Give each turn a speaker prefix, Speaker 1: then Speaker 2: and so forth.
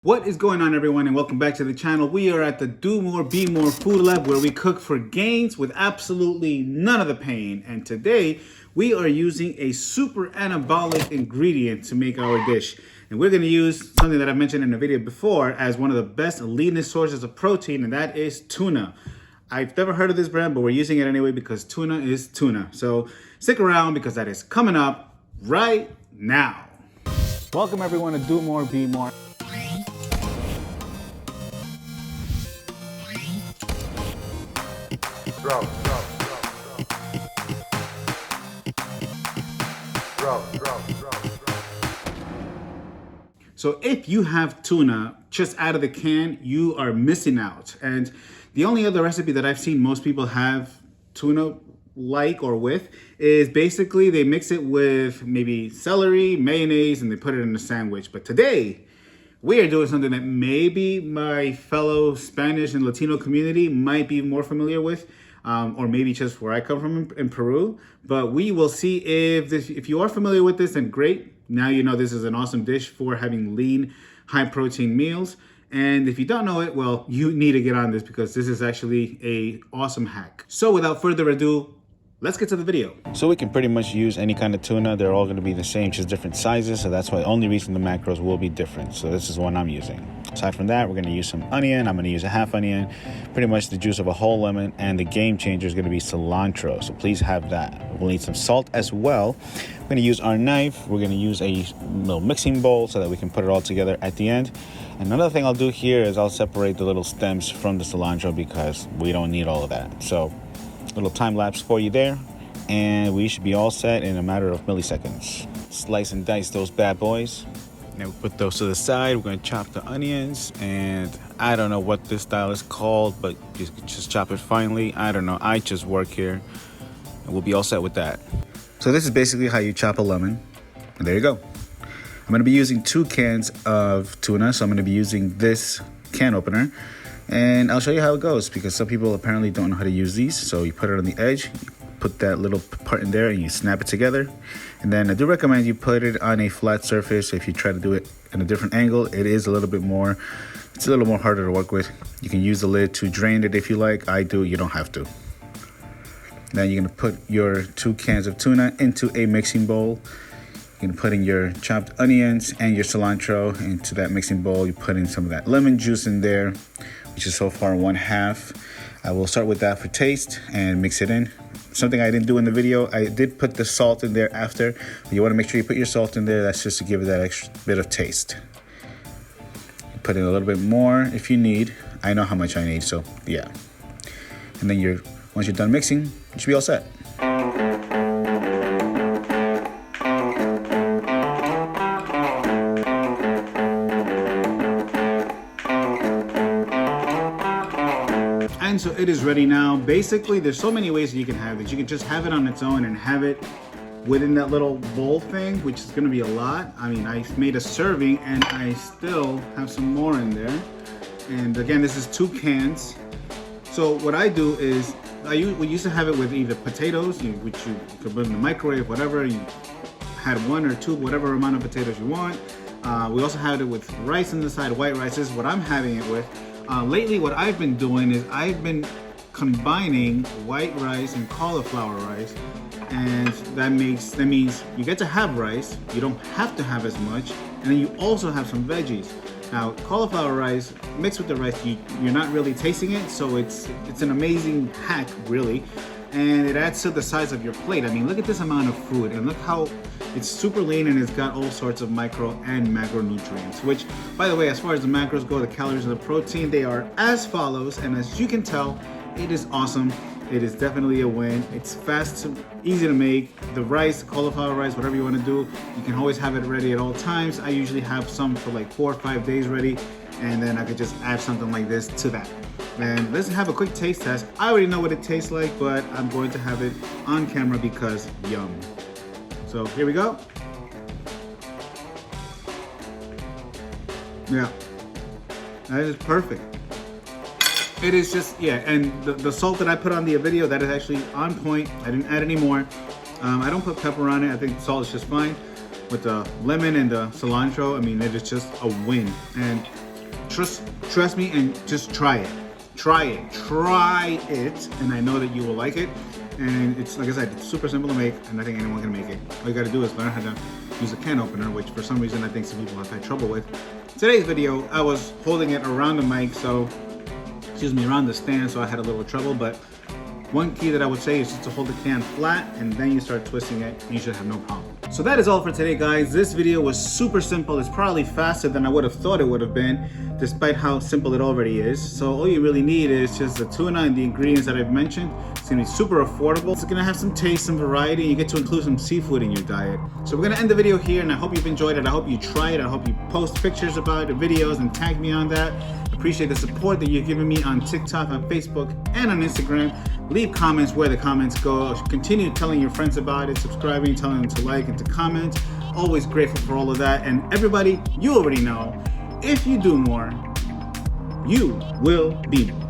Speaker 1: What is going on, everyone, and welcome back to the channel. We are at the Do More, Be More Food Lab, where we cook for gains with absolutely none of the pain. And today we are using a super anabolic ingredient to make our dish. And we're going to use something that I mentioned in a video before as one of the best leanest sources of protein, and that is tuna. I've never heard of this brand, but we're using it anyway because tuna is tuna. So stick around because that is coming up right now. Welcome, everyone, to Do More, Be More.
Speaker 2: Drop.
Speaker 1: So if you have tuna just out of the can, you are missing out. And the only other recipe that I've seen most people have tuna like or with is basically they mix it with maybe celery, mayonnaise, and they put it in a sandwich. But today, we are doing something that maybe my fellow Spanish and Latino community might be more familiar with, or maybe just where I come from in Peru. But we will see if you are familiar with this, then great. Now you know this is an awesome dish for having lean, high protein meals. And if you don't know it, well, you need to get on this because this is actually an awesome hack. So without further ado, let's get to the video.
Speaker 3: So we can pretty much use any kind of tuna. They're all going to be the same, just different sizes. So that's why the only reason the macros will be different. So this is one I'm using. Aside from that, we're going to use some onion. I'm going to use a half onion, pretty much the juice of a whole lemon. And the game changer is going to be cilantro. So please have that. We'll need some salt as well. We're going to use our knife. We're going to use a little mixing bowl so that we can put it all together at the end. And another thing I'll do here is I'll separate the little stems from the cilantro because we don't need all of that. So little time lapse for you there, and we should be all set in a matter of milliseconds. Slice and dice those bad boys. Now we put those to the side. We're going to chop the onions, and I don't know what this style is called, but you just chop it finely. I don't know. I just work here, and we'll be all set with that.
Speaker 1: So this is basically how you chop a lemon, and there you go. I'm going to be using 2 cans of tuna, so I'm going to be using this can opener. And I'll show you how it goes because some people apparently don't know how to use these. So you put it on the edge, you put that little part in there and you snap it together. And then I do recommend you put it on a flat surface. If you try to do it in a different angle, it's a little more harder to work with. You can use the lid to drain it if you like. I do, you don't have to. Then you're gonna put your 2 cans of tuna into a mixing bowl. You're gonna put in your chopped onions and your cilantro into that mixing bowl. You put in some of that lemon juice in there, which is so far 1/2. I will start with that for taste and mix it in. Something I didn't do in the video, I did put the salt in there after. You want to make sure you put your salt in there. That's just to give it that extra bit of taste. Put in a little bit more if you need. I know how much I need, so yeah. And then once you're done mixing, you should be all set. And so it is ready now. Basically, there's so many ways that you can have it. You can just have it on its own and have it within that little bowl thing, which is gonna be a lot. I mean, I made a serving and I still have some more in there. And again, this is 2 cans. So what I do is, we used to have it with either potatoes, which you could put in the microwave, whatever. You had 1 or 2, whatever amount of potatoes you want. We also had it with rice on the side, white rice. This is what I'm having it with. Lately, what I've been doing is I've been combining white rice and cauliflower rice, and that means you get to have rice, you don't have to have as much, and then you also have some veggies. Now, cauliflower rice mixed with the rice, you're not really tasting it, so it's an amazing hack, really, and it adds to the size of your plate. I mean, look at this amount of food, and look how it's super lean and it's got all sorts of micro and macronutrients, which, by the way, as far as the macros go, the calories and the protein, they are as follows. And as you can tell, it is awesome. It is definitely a win. It's fast, easy to make. The rice, cauliflower rice, whatever you want to do, you can always have it ready at all times. I usually have some for like 4 or 5 days ready, and then I could just add something like this to that. And let's have a quick taste test. I already know what it tastes like, but I'm going to have it on camera because yum. So here we go. Yeah, that is perfect. It is just, yeah, and the salt that I put on the video, that is actually on point. I didn't add any more. I don't put pepper on it. I think salt is just fine. With the lemon and the cilantro, I mean, it is just a win. And trust me and just try it. Try it, and I know that you will like it. And it's, like I said, it's super simple to make, and I think anyone can make it. All you gotta do is learn how to use a can opener, which for some reason I think some people have had trouble with. Today's video, I was holding it around the mic, so, around the stand, so I had a little trouble, but one key that I would say is just to hold the can flat, and then you start twisting it, and you should have no problem. So that is all for today, guys. This video was super simple. It's probably faster than I would have thought it would have been, despite how simple it already is. So all you really need is just the tuna and the ingredients that I've mentioned. It's gonna be super affordable. It's gonna have some taste, some variety, and you get to include some seafood in your diet. So we're gonna end the video here, and I hope you've enjoyed it. I hope you try it. I hope you post pictures about it, videos, and tag me on that. Appreciate the support that you're giving me on TikTok, on Facebook, and on Instagram. Leave comments where the comments go. Continue telling your friends about it, subscribing, telling them to like and to comment. Always grateful for all of that. And everybody, you already know, if you do more, you will be more.